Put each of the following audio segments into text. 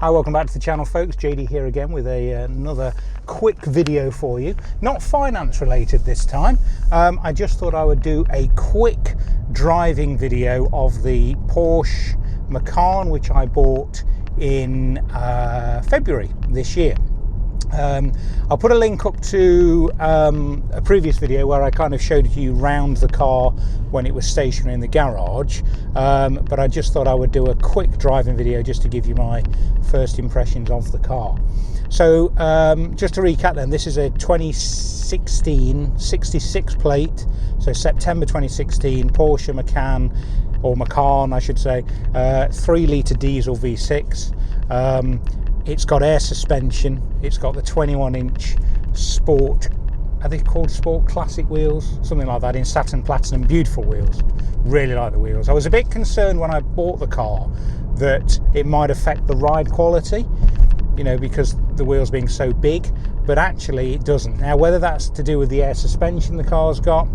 Hi, welcome back to the channel, folks. JD here again with another quick video for you. Not finance related this time. I just thought I would do a quick driving video of the Porsche Macan, which I bought in February this year. I'll put a link up to a previous video where I kind of showed you round the car when it was stationary in the garage, but I just thought I would do a quick driving video just to give you my first impressions of the car. So just to recap then, this is a 2016 66 plate, so September 2016 Porsche Macan, or Macan I should say, 3-litre diesel V6. It's got air suspension, it's got the 21-inch sport, are they called sport classic wheels? Something like that, in satin platinum, beautiful wheels. Really like the wheels. I was a bit concerned when I bought the car that it might affect the ride quality, you know, because the wheels being so big, but actually it doesn't. Now, whether that's to do with the air suspension the car's got,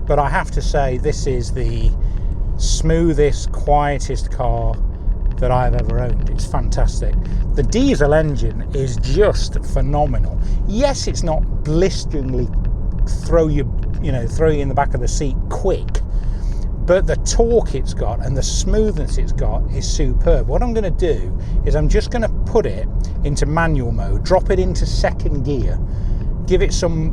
but I have to say this is the smoothest, quietest car that I've ever owned. It's fantastic. The diesel engine is just phenomenal. Yes, it's not blisteringly throw you in the back of the seat quick, but the torque it's got and the smoothness it's got is superb. What I'm going to do is I'm just going to put it into manual mode, drop it into second gear, give it some,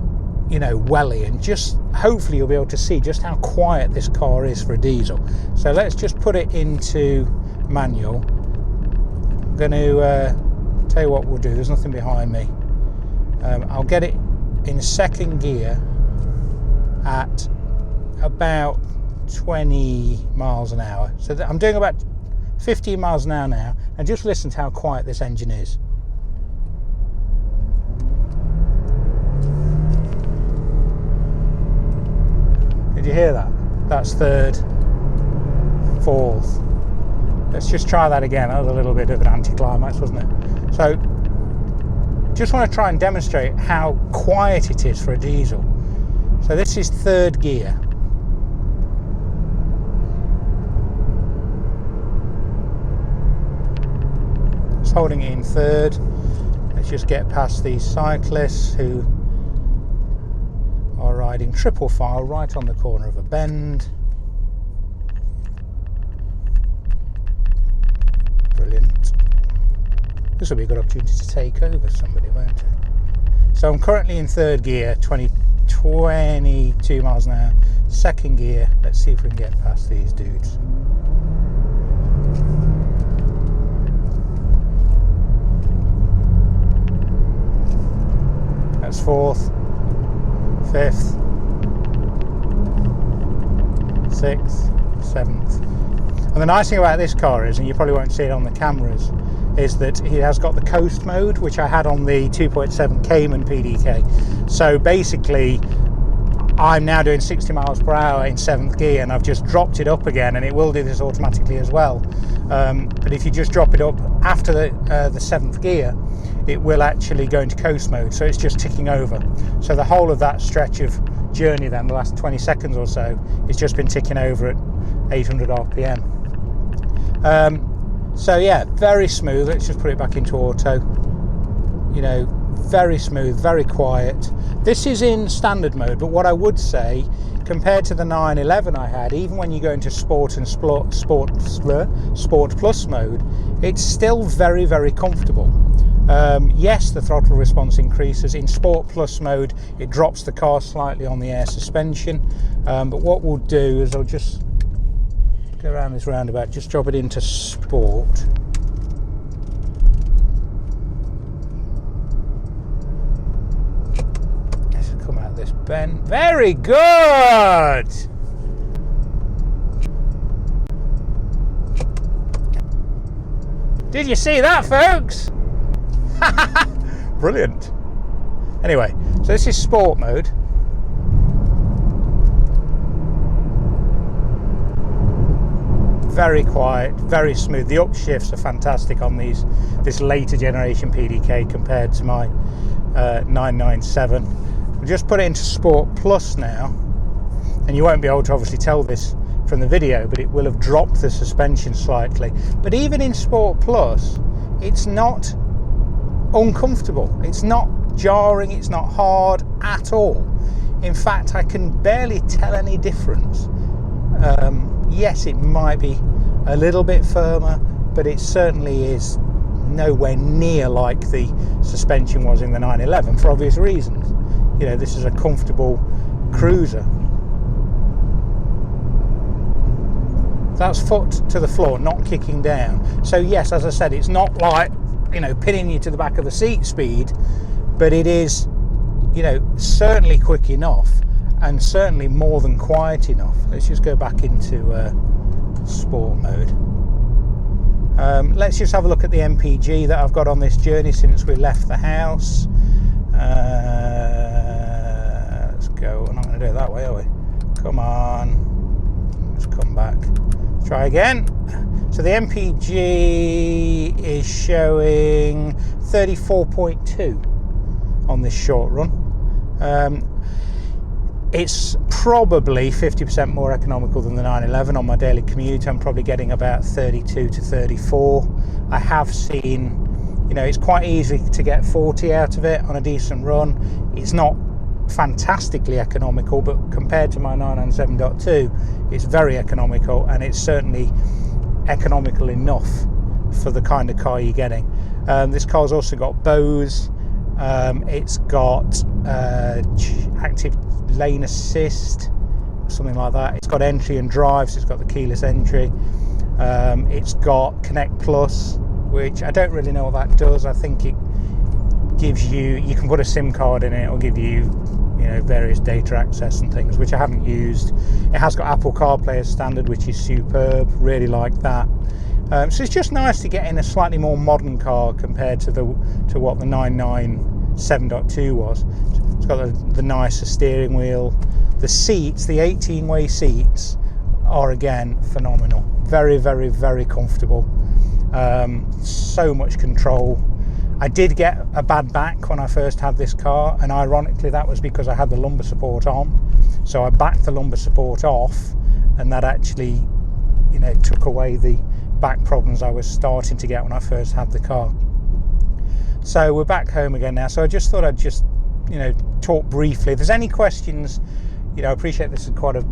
welly, and just hopefully you'll be able to see just how quiet this car is for a diesel. So let's just put it into manual. I'm going to tell you what we'll do. There's nothing behind me. I'll get it in second gear at about 20 miles an hour. So I'm doing about 15 miles an hour now, and just listen to how quiet this engine is. Did you hear that? That's third, fourth. Let's just try that again. That was a little bit of an anticlimax, wasn't it? So, just want to try and demonstrate how quiet it is for a diesel. So this is third gear. Just holding it in third. Let's just get past these cyclists who are riding triple file right on the corner of a bend. Brilliant. This will be a good opportunity to take over somebody, won't it? So I'm currently in third gear, 22 miles an hour. Second gear, let's see if we can get past these dudes. That's fourth, fifth, sixth, seventh. And the nice thing about this car is, and you probably won't see it on the cameras, is that it has got the coast mode, which I had on the 2.7 Cayman PDK. So basically, I'm now doing 60 miles per hour in 7th gear, and I've just dropped it up again, and it will do this automatically as well. But if you just drop it up after the 7th gear, it will actually go into coast mode, so it's just ticking over. So the whole of that stretch of journey then, the last 20 seconds or so, it's just been ticking over at 800 RPM. So yeah, very smooth. Let's just put it back into auto. Very smooth, very quiet. This is in standard mode, but what I would say, compared to the 911 I had, even when you go into sport and sport plus mode, it's still very, very comfortable. Yes, the throttle response increases. In sport plus mode, it drops the car slightly on the air suspension, but what we'll do is I'll just go around this roundabout, just drop it into sport. Let's come out this bend. Very good! Did you see that, folks? Brilliant. Anyway, so this is sport mode. Very quiet, very smooth. The upshifts are fantastic on this later generation PDK compared to my 997. We'll just put it into Sport Plus now, and you won't be able to obviously tell this from the video, but it will have dropped the suspension slightly. But even in Sport Plus, it's not uncomfortable, it's not jarring, it's not hard at all. In fact, I can barely tell any difference. Yes, it might be a little bit firmer, but it certainly is nowhere near like the suspension was in the 911 for obvious reasons. You know, this is a comfortable cruiser. That's foot to the floor, not kicking down. So yes, as I said, it's not like, you know, pinning you to the back of the seat speed, but it is, you know, certainly quick enough and certainly more than quiet enough. Let's just go back into sport mode. Let's just have a look at the MPG that I've got on this journey since we left the house. Let's go. We're not going to do it that way, are we? Come on. Let's come back. Try again. So the MPG is showing 34.2 on this short run. It's probably 50% more economical than the 911 on my daily commute. I'm probably getting about 32 to 34. I have seen, you know, it's quite easy to get 40 out of it on a decent run. It's not fantastically economical, but compared to my 997.2, it's very economical, and it's certainly economical enough for the kind of car you're getting. This car's also got Bose. It's got active lane assist, something like that. It's got entry and drive, so it's got the keyless entry. It's got Connect Plus, which I don't really know what that does. I think it gives you can put a SIM card in it, it'll give you, you know, various data access and things, which I haven't used. It has got Apple CarPlay as standard, which is superb. Really like that. So it's just nice to get in a slightly more modern car compared to what the 997.2 was. It's got the nicer steering wheel. The seats, the 18-way seats, are again phenomenal. Very, very, very comfortable. So much control. I did get a bad back when I first had this car, and ironically that was because I had the lumbar support on. So I backed the lumbar support off, and that actually, you know, took away the back problems I was starting to get when I first had the car. So we're back home again now, so I just thought I'd just, you know, talk briefly. If there's any questions, you know, I appreciate this is quite a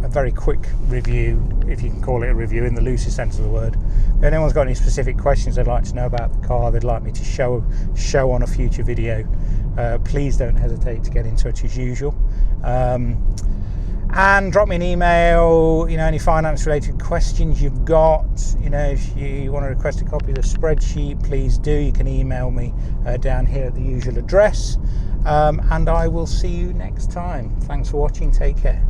very quick review, if you can call it a review in the loosest sense of the word. If anyone's got any specific questions they'd like to know about the car, they'd like me to show on a future video, please don't hesitate to get in touch as usual. And drop me an email, you know, any finance related questions you've got. You know, if you want to request a copy of the spreadsheet, please do. You can email me down here at the usual address. And I will see you next time. Thanks for watching. Take care.